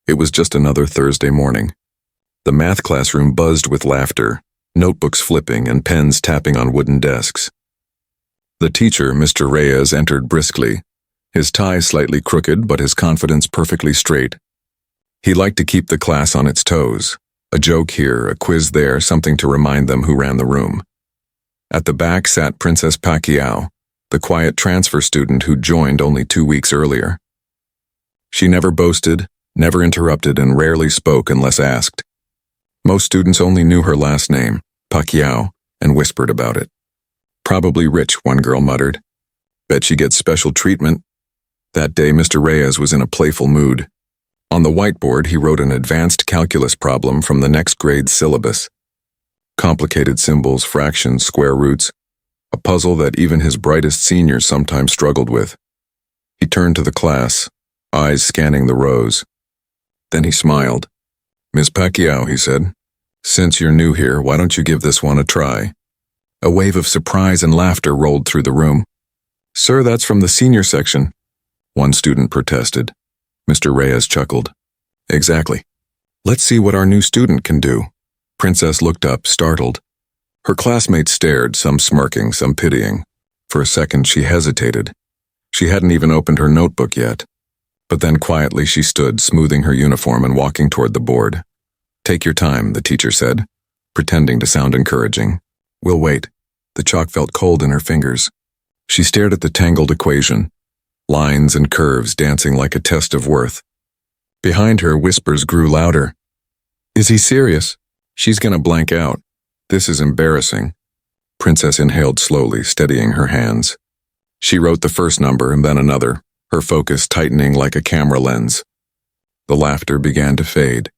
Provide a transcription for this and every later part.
It was just another Thursday morning. The math classroom buzzed with laughter, notebooks flipping and pens tapping on wooden desks. The teacher, Mr. Reyes, entered briskly, his tie slightly crooked but his confidence perfectly straight. He liked to keep the class on its toes. A joke here, a quiz there, something to remind them who ran the room. At the back sat Princess Pacquiao, the quiet transfer student who joined only 2 weeks earlier. She never boasted, never interrupted, and rarely spoke unless asked. Most students only knew her last name, Pacquiao, and whispered about it. Probably rich, one girl muttered. Bet she gets special treatment. That day, Mr. Reyes was in a playful mood. On the whiteboard, he wrote an advanced calculus problem from the next grade's syllabus. Complicated symbols, fractions, square roots, a puzzle that even his brightest seniors sometimes struggled with. He turned to the class, eyes scanning the rows. Then he smiled. "Miss Pacquiao," he said, "since you're new here, why don't you give this one a try?" A wave of surprise and laughter rolled through the room. "Sir, that's from the senior section," one student protested. Mr. Reyes chuckled. "Exactly. Let's see what our new student can do." Princess looked up, startled. Her classmates stared, some smirking, some pitying. For a second, she hesitated. She hadn't even opened her notebook yet. But then quietly she stood, smoothing her uniform and walking toward the board. "Take your time," the teacher said, pretending to sound encouraging. "We'll wait." The chalk felt cold in her fingers. She stared at the tangled equation, lines and curves dancing like a test of worth. Behind her, whispers grew louder. "Is he serious? She's gonna blank out. This is embarrassing." Princess inhaled slowly, steadying her hands. She wrote the first number and then another, her focus tightening like a camera lens. The laughter began to fade.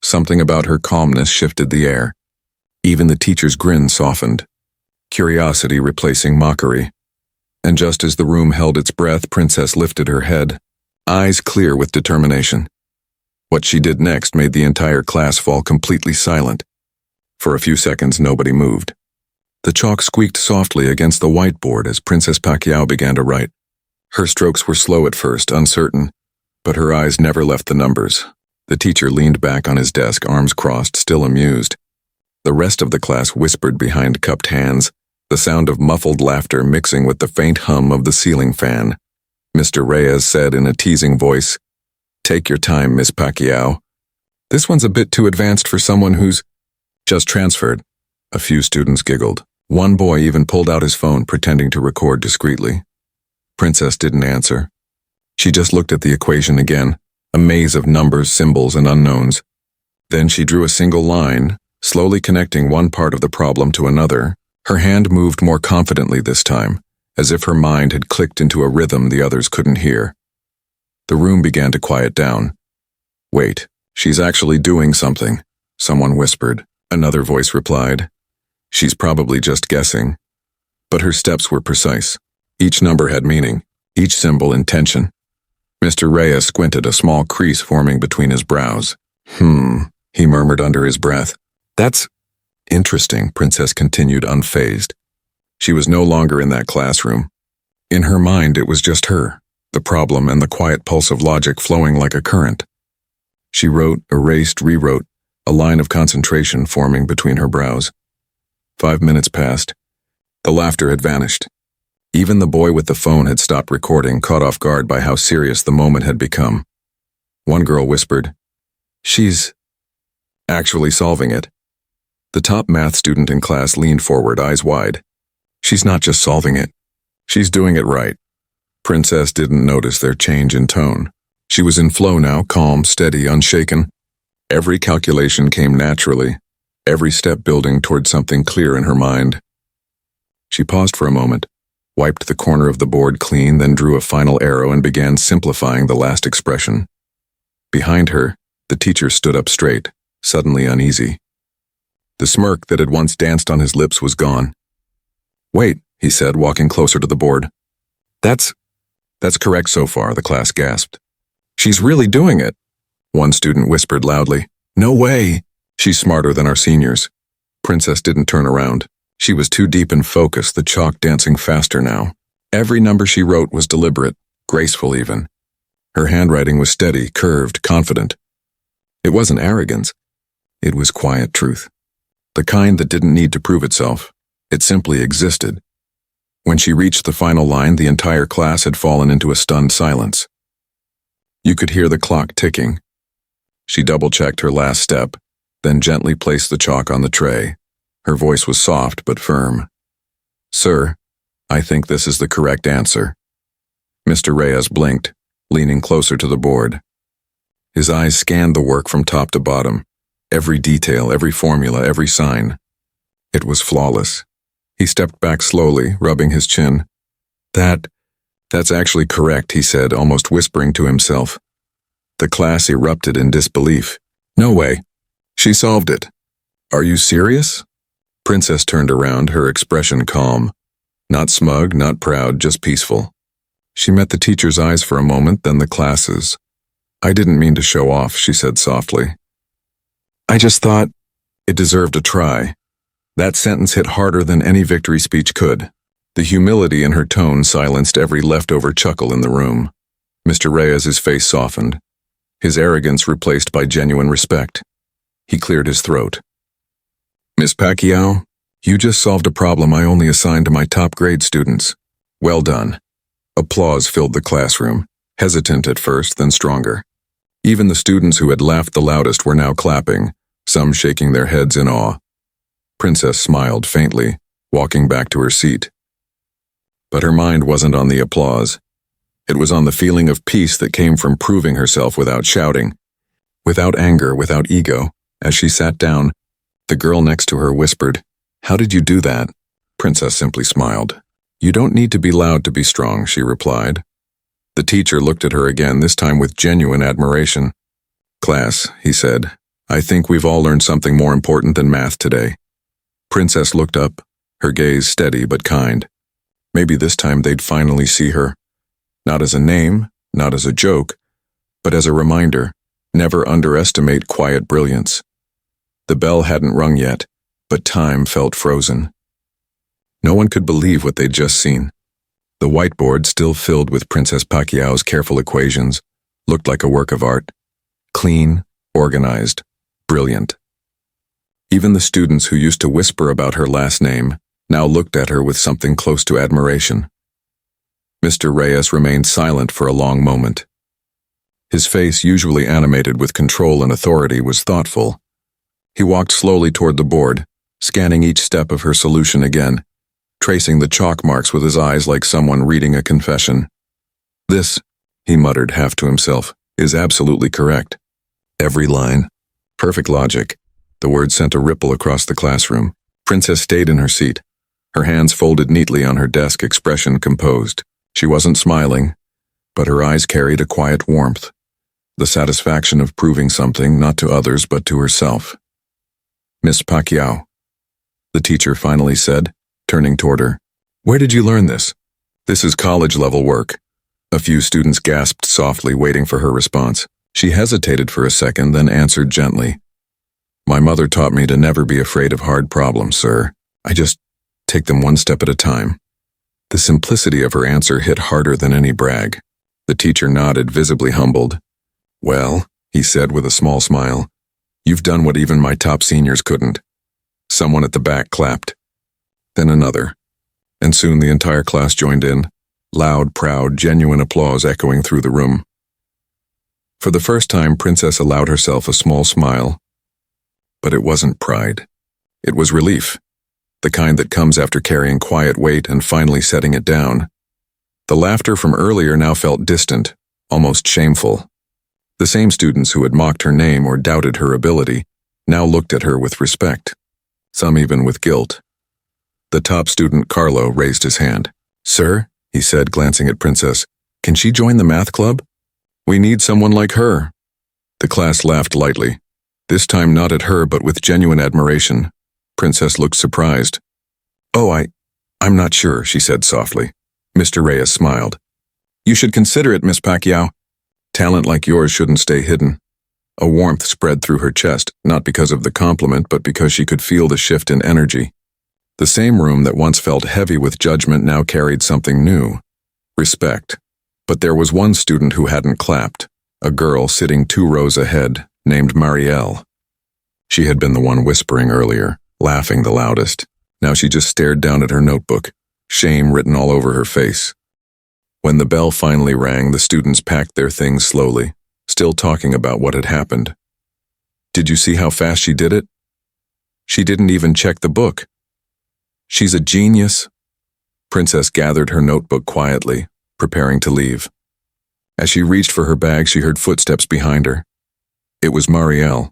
Something about her calmness shifted the air. Even the teacher's grin softened, curiosity replacing mockery. And just as the room held its breath, Princess lifted her head, eyes clear with determination. What she did next made the entire class fall completely silent. For a few seconds, nobody moved. The chalk squeaked softly against the whiteboard as Princess Pacquiao began to write. Her strokes were slow at first, uncertain, but her eyes never left the numbers. The teacher leaned back on his desk, arms crossed, still amused. The rest of the class whispered behind cupped hands, the sound of muffled laughter mixing with the faint hum of the ceiling fan. Mr. Reyes said in a teasing voice, "Take your time, Miss Pacquiao. This one's a bit too advanced for someone who's just transferred." A few students giggled. One boy even pulled out his phone, pretending to record discreetly. Princess didn't answer. She just looked at the equation again, a maze of numbers, symbols, and unknowns. Then she drew a single line, slowly connecting one part of the problem to another. Her hand moved more confidently this time, as if her mind had clicked into a rhythm the others couldn't hear. The room began to quiet down. "Wait, she's actually doing something," someone whispered. Another voice replied, "She's probably just guessing." But her steps were precise. Each number had meaning, each symbol intention. Mr. Reyes squinted, a small crease forming between his brows. He murmured under his breath. "That's interesting," Princess continued, unfazed. She was no longer in that classroom. In her mind, it was just her, the problem and the quiet pulse of logic flowing like a current. She wrote, erased, rewrote, a line of concentration forming between her brows. 5 minutes passed. The laughter had vanished. Even the boy with the phone had stopped recording, caught off guard by how serious the moment had become. One girl whispered, "She's actually solving it." The top math student in class leaned forward, eyes wide. "She's not just solving it. She's doing it right." Princess didn't notice their change in tone. She was in flow now, calm, steady, unshaken. Every calculation came naturally, every step building toward something clear in her mind. She paused for a moment, wiped the corner of the board clean, then drew a final arrow and began simplifying the last expression. Behind her, the teacher stood up straight, suddenly uneasy. The smirk that had once danced on his lips was gone. "Wait," he said, walking closer to the board. That's correct so far," the class gasped. "She's really doing it," one student whispered loudly. "No way! She's smarter than our seniors." Princess didn't turn around. She was too deep in focus, the chalk dancing faster now. Every number she wrote was deliberate, graceful even. Her handwriting was steady, curved, confident. It wasn't arrogance. It was quiet truth. The kind that didn't need to prove itself. It simply existed. When she reached the final line, the entire class had fallen into a stunned silence. You could hear the clock ticking. She double-checked her last step, then gently placed the chalk on the tray. Her voice was soft but firm. "Sir, I think this is the correct answer." Mr. Reyes blinked, leaning closer to the board. His eyes scanned the work from top to bottom, every detail, every formula, every sign. It was flawless. He stepped back slowly, rubbing his chin. That's actually correct," he said, almost whispering to himself. The class erupted in disbelief. "No way. She solved it." "Are you serious?" Princess turned around, her expression calm. Not smug, not proud, just peaceful. She met the teacher's eyes for a moment, then the class's. "I didn't mean to show off," she said softly. "I just thought it deserved a try." That sentence hit harder than any victory speech could. The humility in her tone silenced every leftover chuckle in the room. Mr. Reyes's face softened, his arrogance replaced by genuine respect. He cleared his throat. "Miss Pacquiao, you just solved a problem I only assigned to my top-grade students. Well done." Applause filled the classroom, hesitant at first, then stronger. Even the students who had laughed the loudest were now clapping, some shaking their heads in awe. Princess smiled faintly, walking back to her seat. But her mind wasn't on the applause. It was on the feeling of peace that came from proving herself without shouting, without anger, without ego. As she sat down, the girl next to her whispered, "How did you do that?" Princess simply smiled. "You don't need to be loud to be strong," she replied. The teacher looked at her again, this time with genuine admiration. "Class," he said, "I think we've all learned something more important than math today." Princess looked up, her gaze steady but kind. Maybe this time they'd finally see her. Not as a name, not as a joke, but as a reminder, never underestimate quiet brilliance. The bell hadn't rung yet, but time felt frozen. No one could believe what they'd just seen. The whiteboard, still filled with Princess Pacquiao's careful equations, looked like a work of art. Clean, organized, brilliant. Even the students who used to whisper about her last name now looked at her with something close to admiration. Mr. Reyes remained silent for a long moment. His face, usually animated with control and authority, was thoughtful. He walked slowly toward the board, scanning each step of her solution again, tracing the chalk marks with his eyes like someone reading a confession. "This," he muttered half to himself, "is absolutely correct. Every line. Perfect logic." The words sent a ripple across the classroom. Princess stayed in her seat, her hands folded neatly on her desk, expression composed. She wasn't smiling, but her eyes carried a quiet warmth, the satisfaction of proving something not to others but to herself. "Miss Pacquiao," the teacher finally said, turning toward her. "Where did you learn this?" "This is college-level work." A few students gasped softly, waiting for her response. She hesitated for a second, then answered gently. "My mother taught me to never be afraid of hard problems, sir. I just take them one step at a time." The simplicity of her answer hit harder than any brag. The teacher nodded, visibly humbled. "Well," he said with a small smile, "you've done what even my top seniors couldn't." Someone at the back clapped. Then another. And soon the entire class joined in, loud, proud, genuine applause echoing through the room. For the first time, Princess allowed herself a small smile. But it wasn't pride. It was relief, the kind that comes after carrying quiet weight and finally setting it down. The laughter from earlier now felt distant, almost shameful. The same students who had mocked her name or doubted her ability now looked at her with respect, some even with guilt. The top student, Carlo, raised his hand. "Sir," he said, glancing at Princess, "can she join the math club? We need someone like her." The class laughed lightly, this time not at her but with genuine admiration. Princess looked surprised. "Oh, I'm not sure," she said softly. Mr. Reyes smiled. "You should consider it, Miss Pacquiao. Talent like yours shouldn't stay hidden." A warmth spread through her chest, not because of the compliment, but because she could feel the shift in energy. The same room that once felt heavy with judgment now carried something new, respect. But there was one student who hadn't clapped, a girl sitting 2 rows ahead, named Marielle. She had been the one whispering earlier, laughing the loudest. Now she just stared down at her notebook, shame written all over her face. When the bell finally rang, the students packed their things slowly, still talking about what had happened. Did you see how fast she did it? She didn't even check the book. She's a genius. Princess gathered her notebook quietly, preparing to leave. As she reached for her bag, she heard footsteps behind her. It was Marielle.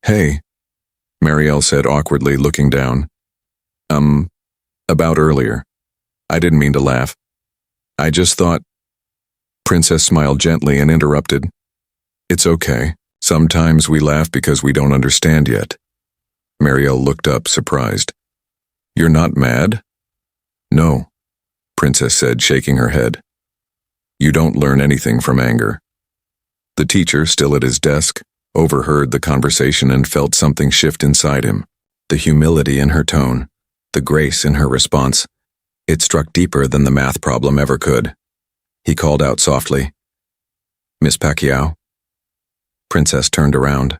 Hey, Marielle said awkwardly, looking down. About earlier. I didn't mean to laugh. I just thought. Princess smiled gently and interrupted. It's okay. Sometimes we laugh because we don't understand yet. Marielle looked up, surprised. You're not mad? No, Princess said, shaking her head. You don't learn anything from anger. The teacher, still at his desk, overheard the conversation and felt something shift inside him. The humility in her tone, the grace in her response. It struck deeper than the math problem ever could. He called out softly, Miss Pacquiao? Princess turned around.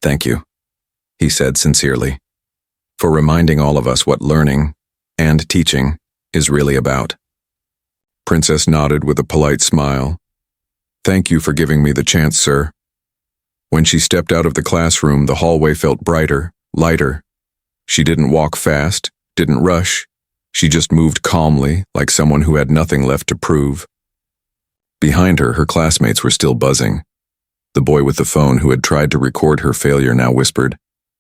Thank you, he said sincerely, for reminding all of us what learning and teaching is really about. Princess nodded with a polite smile. Thank you for giving me the chance, sir. When she stepped out of the classroom, the hallway felt brighter, lighter. She didn't walk fast, didn't rush. She just moved calmly, like someone who had nothing left to prove. Behind her, her classmates were still buzzing. The boy with the phone who had tried to record her failure now whispered,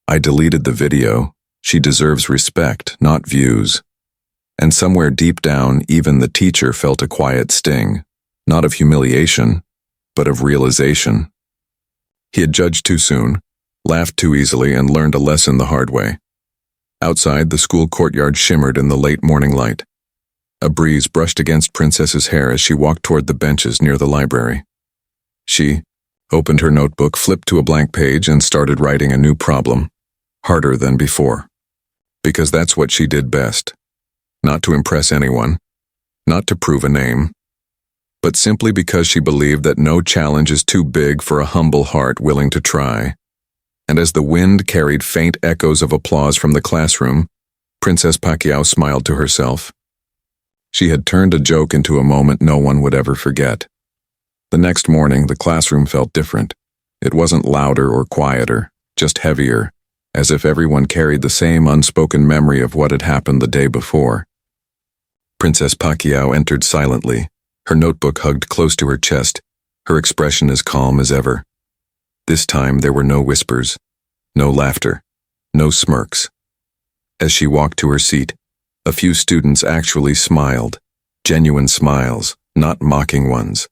I deleted the video. She deserves respect, not views. And somewhere deep down, even the teacher felt a quiet sting, not of humiliation, but of realization. He had judged too soon, laughed too easily, and learned a lesson the hard way. Outside, the school courtyard shimmered in the late morning light. A breeze brushed against Princess's hair as she walked toward the benches near the library. She opened her notebook, flipped to a blank page, and started writing a new problem, harder than before. Because that's what she did best. Not to impress anyone, not to prove a name, but simply because she believed that no challenge is too big for a humble heart willing to try. And as the wind carried faint echoes of applause from the classroom, Princess Pacquiao smiled to herself. She had turned a joke into a moment no one would ever forget. The next morning, the classroom felt different. It wasn't louder or quieter, just heavier, as if everyone carried the same unspoken memory of what had happened the day before. Princess Pacquiao entered silently, her notebook hugged close to her chest, her expression as calm as ever. This time there were no whispers, no laughter, no smirks. As she walked to her seat, a few students actually smiled, genuine smiles, not mocking ones.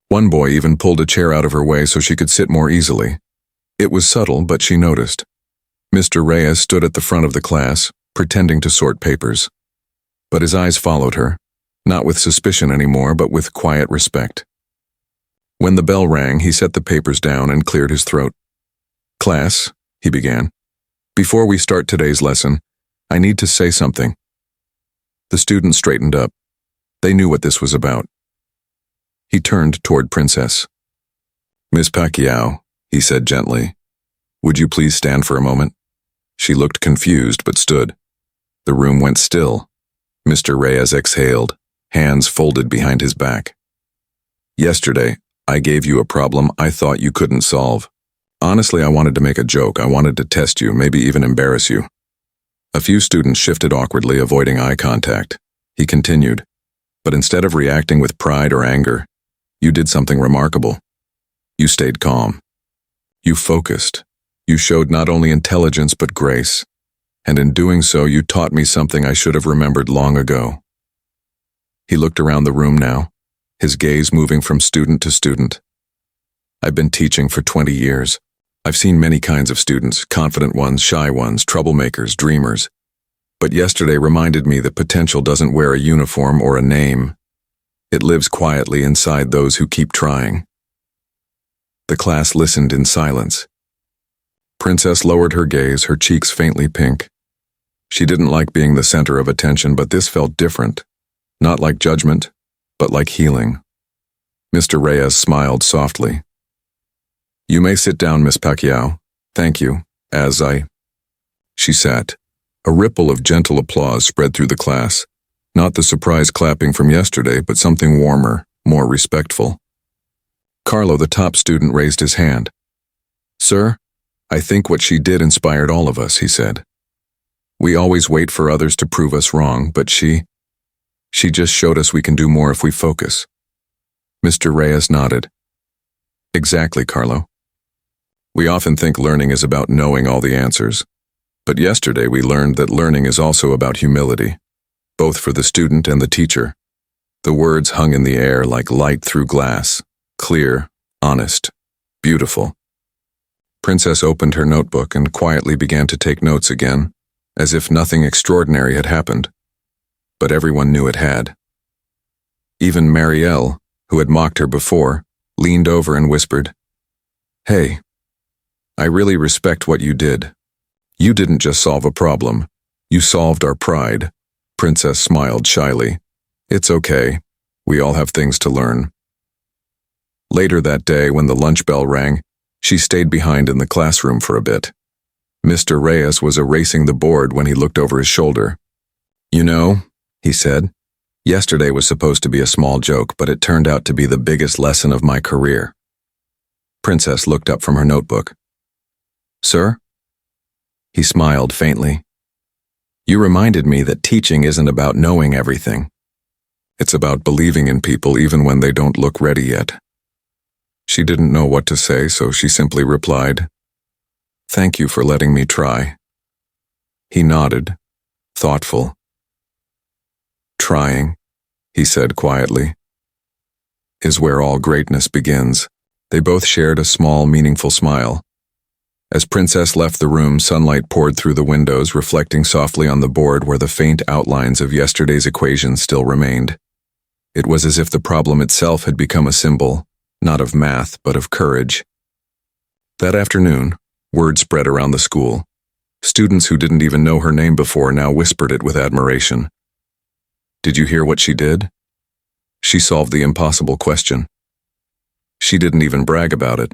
One boy even pulled a chair out of her way so she could sit more easily. It was subtle, but she noticed. Mr. Reyes stood at the front of the class, pretending to sort papers. But his eyes followed her, not with suspicion anymore, but with quiet respect. When the bell rang, he set the papers down and cleared his throat. Class, he began. Before we start today's lesson, I need to say something. The students straightened up. They knew what this was about. He turned toward Princess. Miss Pacquiao, he said gently, would you please stand for a moment? She looked confused but stood. The room went still. Mr. Reyes exhaled, hands folded behind his back. Yesterday, I gave you a problem I thought you couldn't solve. Honestly, I wanted to make a joke. I wanted to test you, maybe even embarrass you. A few students shifted awkwardly, avoiding eye contact. He continued, but instead of reacting with pride or anger, you did something remarkable. You stayed calm. You focused. You showed not only intelligence but grace. And in doing so, you taught me something I should have remembered long ago. He looked around the room now, his gaze moving from student to student. I've been teaching for 20 years. I've seen many kinds of students, confident ones, shy ones, troublemakers, dreamers. But yesterday reminded me that potential doesn't wear a uniform or a name. It lives quietly inside those who keep trying. The class listened in silence. Princess lowered her gaze, her cheeks faintly pink. She didn't like being the center of attention, but this felt different. Not like judgment, but like healing. Mr. Reyes smiled softly. You may sit down, Miss Pacquiao. Thank you. She sat. A ripple of gentle applause spread through the class. Not the surprise clapping from yesterday, but something warmer, more respectful. Carlo, the top student, raised his hand. Sir, I think what she did inspired all of us, he said. We always wait for others to prove us wrong, but she just showed us we can do more if we focus. Mr. Reyes nodded. Exactly, Carlo. We often think learning is about knowing all the answers. But yesterday we learned that learning is also about humility, both for the student and the teacher. The words hung in the air like light through glass, clear, honest, beautiful. Princess opened her notebook and quietly began to take notes again, as if nothing extraordinary had happened. But everyone knew it had. Even Marielle, who had mocked her before, leaned over and whispered, Hey, I really respect what you did. You didn't just solve a problem. You solved our pride. Princess smiled shyly. It's okay. We all have things to learn. Later that day, when the lunch bell rang, she stayed behind in the classroom for a bit. Mr. Reyes was erasing the board when he looked over his shoulder. You know, he said, yesterday was supposed to be a small joke, but it turned out to be the biggest lesson of my career. Princess looked up from her notebook. Sir? He smiled faintly. You reminded me that teaching isn't about knowing everything. It's about believing in people even when they don't look ready yet. She didn't know what to say, so she simply replied, Thank you for letting me try. He nodded, thoughtful. Trying, he said quietly, is where all greatness begins. They both shared a small, meaningful smile. As Princess left the room, sunlight poured through the windows, reflecting softly on the board where the faint outlines of yesterday's equations still remained. It was as if the problem itself had become a symbol, not of math, but of courage. That afternoon, word spread around the school. Students who didn't even know her name before now whispered it with admiration. Did you hear what she did? She solved the impossible question. She didn't even brag about it.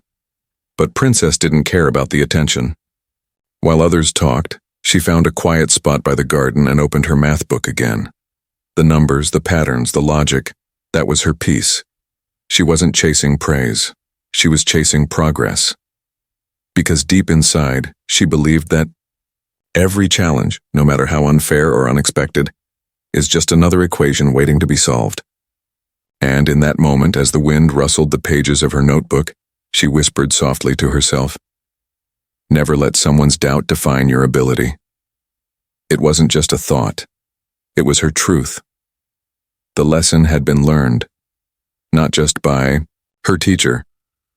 But Princess didn't care about the attention. While others talked, she found a quiet spot by the garden and opened her math book again. The numbers, the patterns, the logic, that was her peace. She wasn't chasing praise. She was chasing progress. Because deep inside, she believed that every challenge, no matter how unfair or unexpected, is just another equation waiting to be solved. And in that moment, as the wind rustled the pages of her notebook, she whispered softly to herself, Never let someone's doubt define your ability. It wasn't just a thought. It was her truth. The lesson had been learned, not just by her teacher,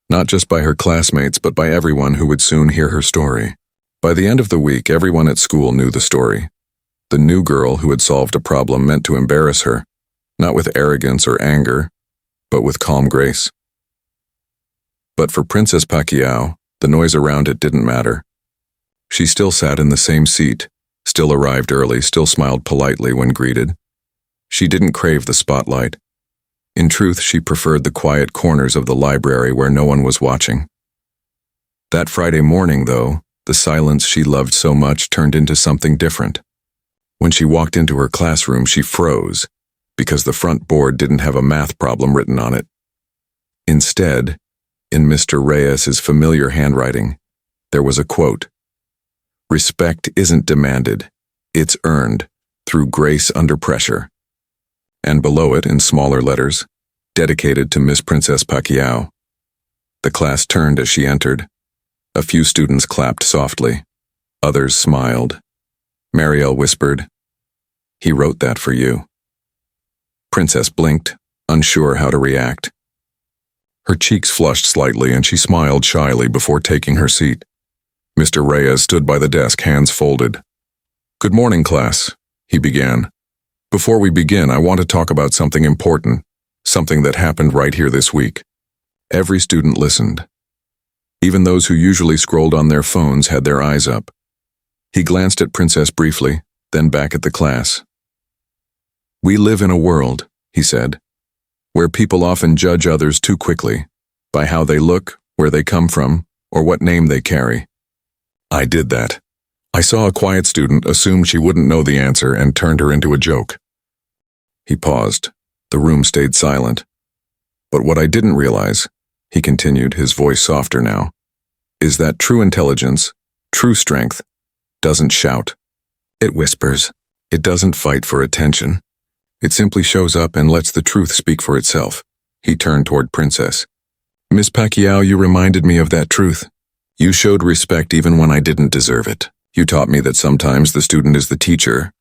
not just by her classmates, but by everyone who would soon hear her story. By the end of the week, everyone at school knew the story. The new girl who had solved a problem meant to embarrass her, not with arrogance or anger, but with calm grace. But for Princess Pacquiao, the noise around it didn't matter. She still sat in the same seat, still arrived early, still smiled politely when greeted. She didn't crave the spotlight. In truth, she preferred the quiet corners of the library where no one was watching. That Friday morning, though, the silence she loved so much turned into something different. When she walked into her classroom, she froze, because the front board didn't have a math problem written on it. Instead, in Mr. Reyes's familiar handwriting, there was a quote. Respect isn't demanded, it's earned, through grace under pressure. And below it, in smaller letters, dedicated to Miss Princess Pacquiao. The class turned as she entered. A few students clapped softly. Others smiled. Marielle whispered, He wrote that for you. Princess blinked, unsure how to react. Her cheeks flushed slightly and she smiled shyly before taking her seat. Mr. Reyes stood by the desk, hands folded. Good morning, class, he began. Before we begin, I want to talk about something important, something that happened right here this week. Every student listened. Even those who usually scrolled on their phones had their eyes up. He glanced at Princess briefly, then back at the class. We live in a world, he said, where people often judge others too quickly, by how they look, where they come from, or what name they carry. I did that. I saw a quiet student, assumed she wouldn't know the answer, and turned her into a joke. He paused. The room stayed silent. But what I didn't realize, he continued, his voice softer now, is that true intelligence, true strength, doesn't shout. It whispers. It doesn't fight for attention. It simply shows up and lets the truth speak for itself. He turned toward Princess. Miss Pacquiao, you reminded me of that truth. You showed respect even when I didn't deserve it. You taught me that sometimes the student is the teacher.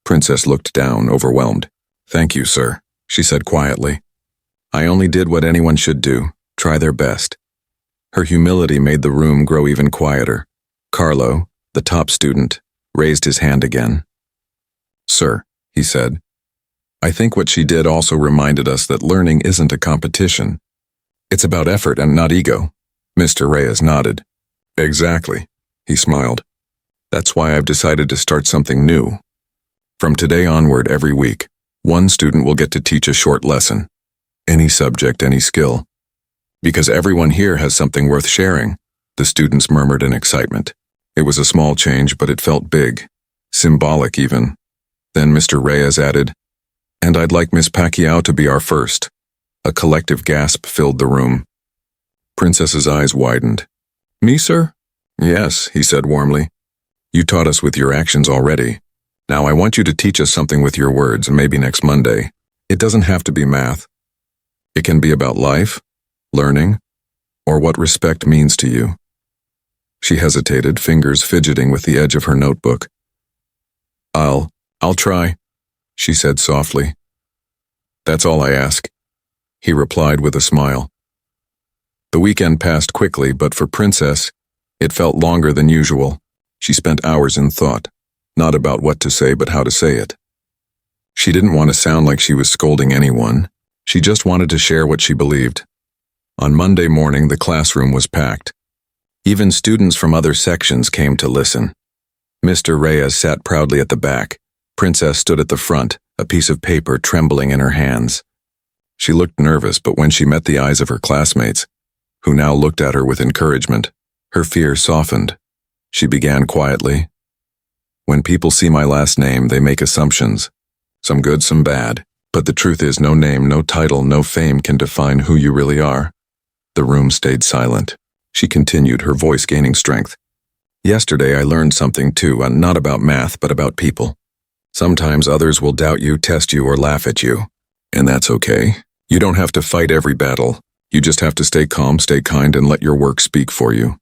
Princess looked down, overwhelmed. Thank you, sir, she said quietly. I only did what anyone should do, try their best. Her humility made the room grow even quieter. Carlo, the top student, raised his hand again. Sir, he said, I think what she did also reminded us that learning isn't a competition. It's about effort and not ego. Mr. Reyes nodded. Exactly, he smiled. That's why I've decided to start something new. From today onward, every week, one student will get to teach a short lesson. Any subject, any skill. Because everyone here has something worth sharing, the students murmured in excitement. It was a small change, but it felt big. Symbolic, even. Then Mr. Reyes added, and I'd like Miss Pacquiao to be our first. A collective gasp filled the room. Princess's eyes widened. Me, sir? Yes, he said warmly. You taught us with your actions already. Now I want you to teach us something with your words, maybe next Monday. It doesn't have to be math. It can be about life, learning, or what respect means to you. She hesitated, fingers fidgeting with the edge of her notebook. I'll try, she said softly. That's all I ask, he replied with a smile. The weekend passed quickly, but for Princess, it felt longer than usual. She spent hours in thought, not about what to say, but how to say it. She didn't want to sound like she was scolding anyone. She just wanted to share what she believed. On Monday morning, the classroom was packed. Even students from other sections came to listen. Mr. Reyes sat proudly at the back. Princess stood at the front, a piece of paper trembling in her hands. She looked nervous, but when she met the eyes of her classmates, who now looked at her with encouragement, her fear softened. She began quietly. When people see my last name, they make assumptions. Some good, some bad. But the truth is, no name, no title, no fame can define who you really are. The room stayed silent. She continued, her voice gaining strength. Yesterday I learned something too, not about math, but about people. Sometimes others will doubt you, test you, or laugh at you. And that's okay. You don't have to fight every battle. You just have to stay calm, stay kind, and let your work speak for you.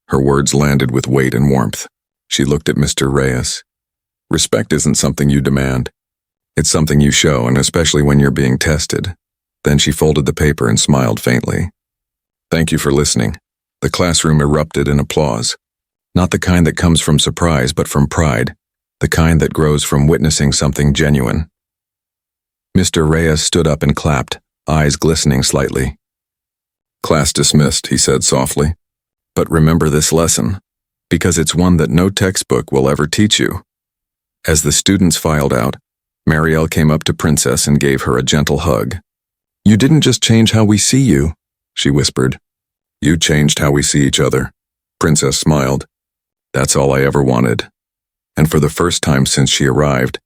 Her words landed with weight and warmth. She looked at Mr. Reyes. Respect isn't something you demand. It's something you show, and especially when you're being tested. Then she folded the paper and smiled faintly. Thank you for listening. The classroom erupted in applause. Not the kind that comes from surprise, but from pride. The kind that grows from witnessing something genuine. Mr. Reyes stood up and clapped, eyes glistening slightly. Class dismissed, he said softly. But remember this lesson, because it's one that no textbook will ever teach you. As the students filed out, Marielle came up to Princess and gave her a gentle hug. You didn't just change how we see you, she whispered. You changed how we see each other. Princess smiled. That's all I ever wanted. And for the first time since she arrived,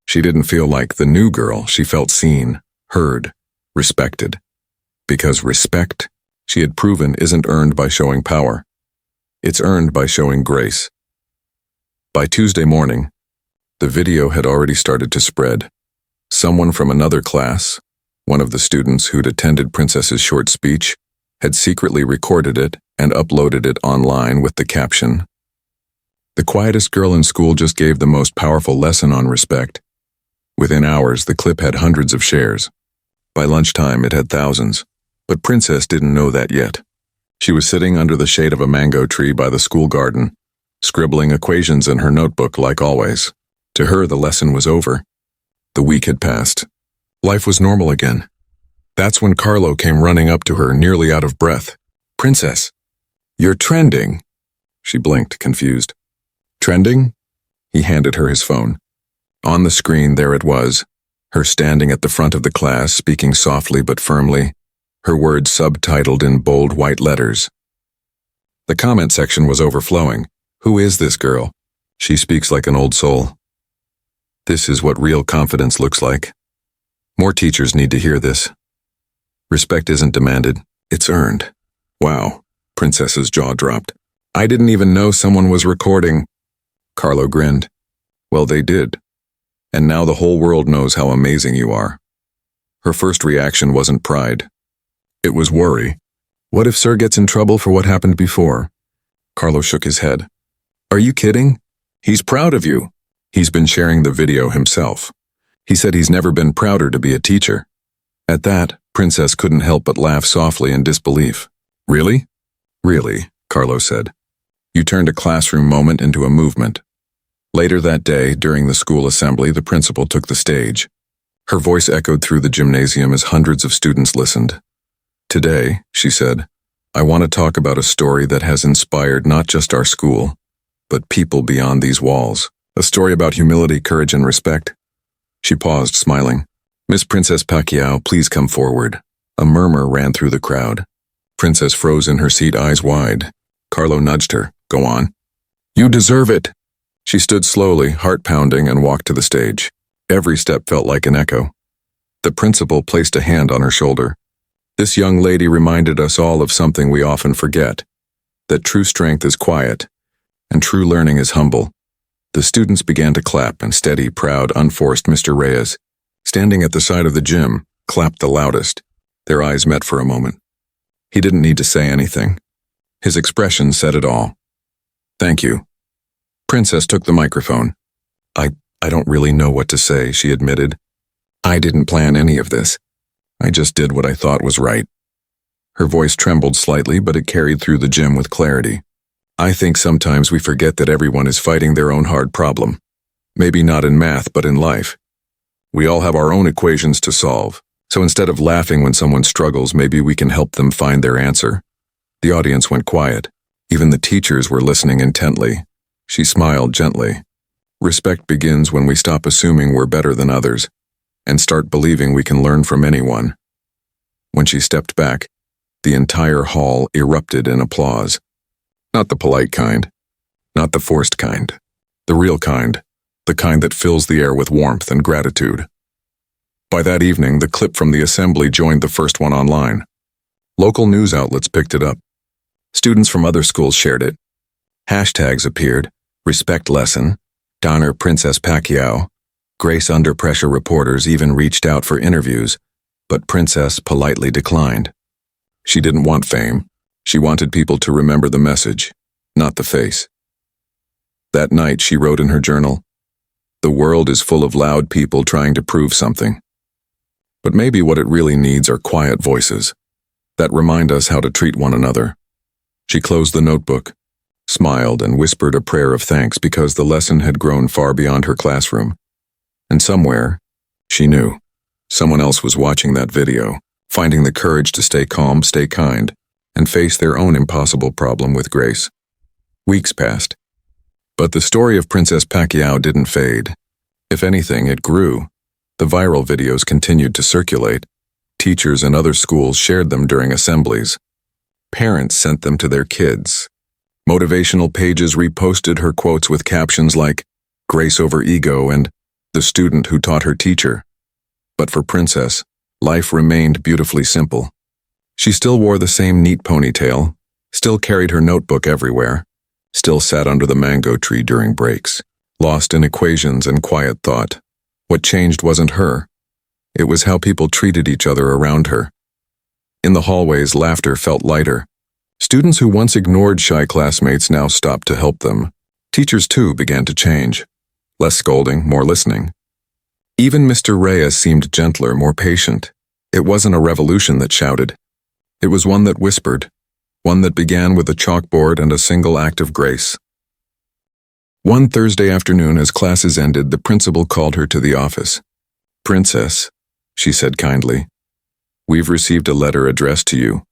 she didn't feel like the new girl. She felt seen, heard, respected. Because respect, she had proven, isn't earned by showing power. It's earned by showing grace. By Tuesday morning, the video had already started to spread. Someone from another class, one of the students who'd attended Princess's short speech, had secretly recorded it and uploaded it online with the caption, "The quietest girl in school just gave the most powerful lesson on respect." Within hours, the clip had hundreds of shares. By lunchtime, it had thousands. But Princess didn't know that yet. She was sitting under the shade of a mango tree by the school garden, scribbling equations in her notebook like always. To her, the lesson was over. The week had passed. Life was normal again. That's when Carlo came running up to her, nearly out of breath. "Princess, you're trending." She blinked, confused. "Trending?" He handed her his phone. On the screen, there it was, her standing at the front of the class, speaking softly but firmly, her words subtitled in bold white letters. The comment section was overflowing. Who is this girl? She speaks like an old soul. This is what real confidence looks like. More teachers need to hear this. Respect isn't demanded, it's earned. Wow, Princess's jaw dropped. I didn't even know someone was recording. Carlo grinned. Well, they did. And now the whole world knows how amazing you are. Her first reaction wasn't pride. It was worry. What if Sir gets in trouble for what happened before? Carlo shook his head. Are you kidding? He's proud of you. He's been sharing the video himself. He said he's never been prouder to be a teacher. At that, Princess couldn't help but laugh softly in disbelief. Really? Really, Carlo said. You turned a classroom moment into a movement. Later that day, during the school assembly, the principal took the stage. Her voice echoed through the gymnasium as hundreds of students listened. Today, she said, I want to talk about a story that has inspired not just our school, but people beyond these walls. A story about humility, courage, and respect. She paused, smiling. Miss Princess Pacquiao, please come forward. A murmur ran through the crowd. Princess froze in her seat, eyes wide. Carlo nudged her. Go on. You deserve it. She stood slowly, heart pounding, and walked to the stage. Every step felt like an echo. The principal placed a hand on her shoulder. This young lady reminded us all of something we often forget, that true strength is quiet, and true learning is humble. The students began to clap, and steady, proud, unforced Mr. Reyes, standing at the side of the gym, clapped the loudest. Their eyes met for a moment. He didn't need to say anything. His expression said it all. Thank you. Princess took the microphone. I don't really know what to say, she admitted. I didn't plan any of this. I just did what I thought was right. Her voice trembled slightly, but it carried through the gym with clarity. I think sometimes we forget that everyone is fighting their own hard problem. Maybe not in math, but in life. We all have our own equations to solve, so instead of laughing when someone struggles, maybe we can help them find their answer. The audience went quiet. Even the teachers were listening intently. She smiled gently. Respect begins when we stop assuming we're better than others, and start believing we can learn from anyone. When she stepped back, the entire hall erupted in applause. Not the polite kind, not the forced kind, the real kind, the kind that fills the air with warmth and gratitude. By that evening, the clip from the assembly joined the first one online. Local news outlets picked it up. Students from other schools shared it. Hashtags appeared: respect lesson, honor Princess Pacquiao. Grace Under Pressure reporters even reached out for interviews, but Princess politely declined. She didn't want fame. She wanted people to remember the message, not the face. That night, she wrote in her journal, "The world is full of loud people trying to prove something. But maybe what it really needs are quiet voices that remind us how to treat one another." She closed the notebook, smiled, and whispered a prayer of thanks because the lesson had grown far beyond her classroom. And somewhere, she knew, someone else was watching that video, finding the courage to stay calm, stay kind, and face their own impossible problem with grace. Weeks passed. But the story of Princess Pacquiao didn't fade. If anything, it grew. The viral videos continued to circulate. Teachers and other schools shared them during assemblies. Parents sent them to their kids. Motivational pages reposted her quotes with captions like, "Grace over ego," and "The student who taught her teacher." But for Princess, life remained beautifully simple. She still wore the same neat ponytail, still carried her notebook everywhere, still sat under the mango tree during breaks, lost in equations and quiet thought. What changed wasn't her. It was how people treated each other around her. In the hallways, laughter felt lighter. Students who once ignored shy classmates now stopped to help them. Teachers, too, began to change. Less scolding, more listening. Even Mr. Reyes seemed gentler, more patient. It wasn't a revolution that shouted. It was one that whispered, one that began with a chalkboard and a single act of grace. One Thursday afternoon, as classes ended, the principal called her to the office. "Princess," she said kindly, "we've received a letter addressed to you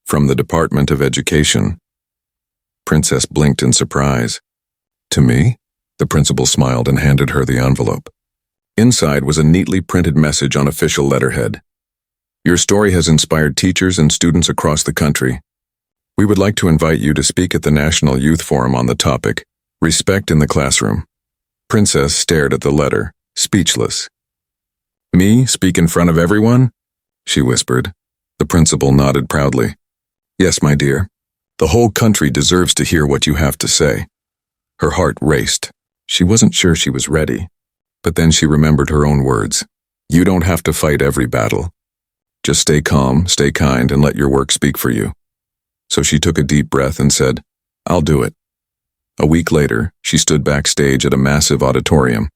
from the Department of Education." Princess blinked in surprise. "To me?" The principal smiled and handed her the envelope. Inside was a neatly printed message on official letterhead. "Your story has inspired teachers and students across the country. We would like to invite you to speak at the National Youth Forum on the topic, Respect in the Classroom. Princess stared at the letter, speechless. Me, speak in front of everyone? She whispered. The principal nodded proudly. Yes, my dear. The whole country deserves to hear what you have to say. Her heart raced. She wasn't sure she was ready. But then she remembered her own words. You don't have to fight every battle. Just stay calm, stay kind, and let your work speak for you. So she took a deep breath and said, I'll do it. A week later, she stood backstage at a massive auditorium.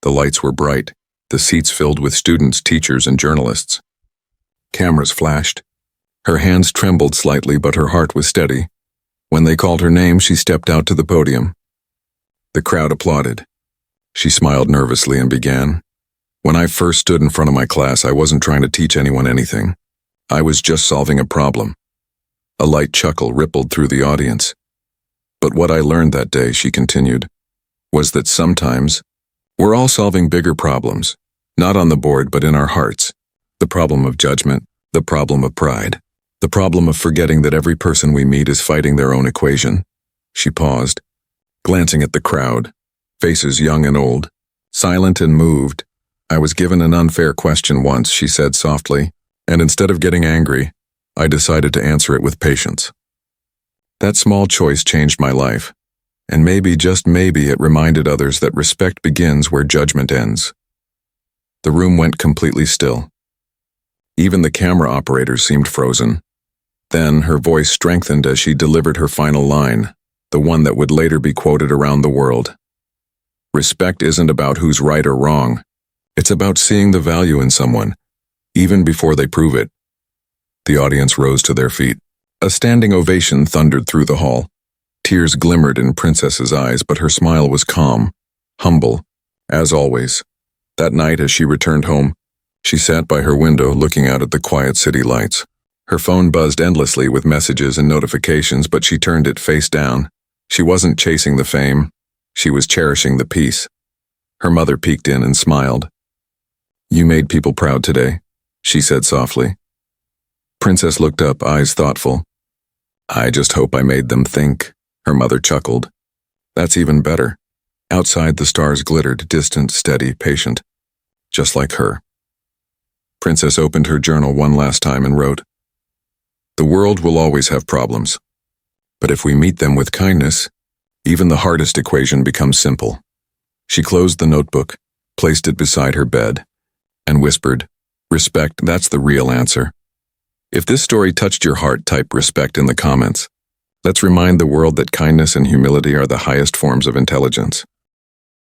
The lights were bright, the seats filled with students, teachers, and journalists. Cameras flashed. Her hands trembled slightly, but her heart was steady. When they called her name, she stepped out to the podium. The crowd applauded. She smiled nervously and began. When I first stood in front of my class, I wasn't trying to teach anyone anything. I was just solving a problem. A light chuckle rippled through the audience. But what I learned that day, she continued, was that sometimes we're all solving bigger problems, not on the board but in our hearts. The problem of judgment, the problem of pride, the problem of forgetting that every person we meet is fighting their own equation. She paused, glancing at the crowd, faces young and old, silent and moved. I was given an unfair question once, she said softly, and instead of getting angry, I decided to answer it with patience. That small choice changed my life, and maybe, just maybe, it reminded others that respect begins where judgment ends. The room went completely still. Even the camera operators seemed frozen. Then her voice strengthened as she delivered her final line, the one that would later be quoted around the world. Respect isn't about who's right or wrong. It's about seeing the value in someone, even before they prove it. The audience rose to their feet. A standing ovation thundered through the hall. Tears glimmered in Princess's eyes, but her smile was calm, humble, as always. That night, as she returned home, she sat by her window looking out at the quiet city lights. Her phone buzzed endlessly with messages and notifications, but she turned it face down. She wasn't chasing the fame. She was cherishing the peace. Her mother peeked in and smiled. You made people proud today, she said softly. Princess looked up, eyes thoughtful. I just hope I made them think, her mother chuckled. That's even better. Outside the stars glittered, distant, steady, patient, just like her. Princess opened her journal one last time and wrote, The world will always have problems, but if we meet them with kindness, even the hardest equation becomes simple. She closed the notebook, placed it beside her bed, and whispered, Respect, that's the real answer. If this story touched your heart, type respect in the comments. Let's remind the world that kindness and humility are the highest forms of intelligence.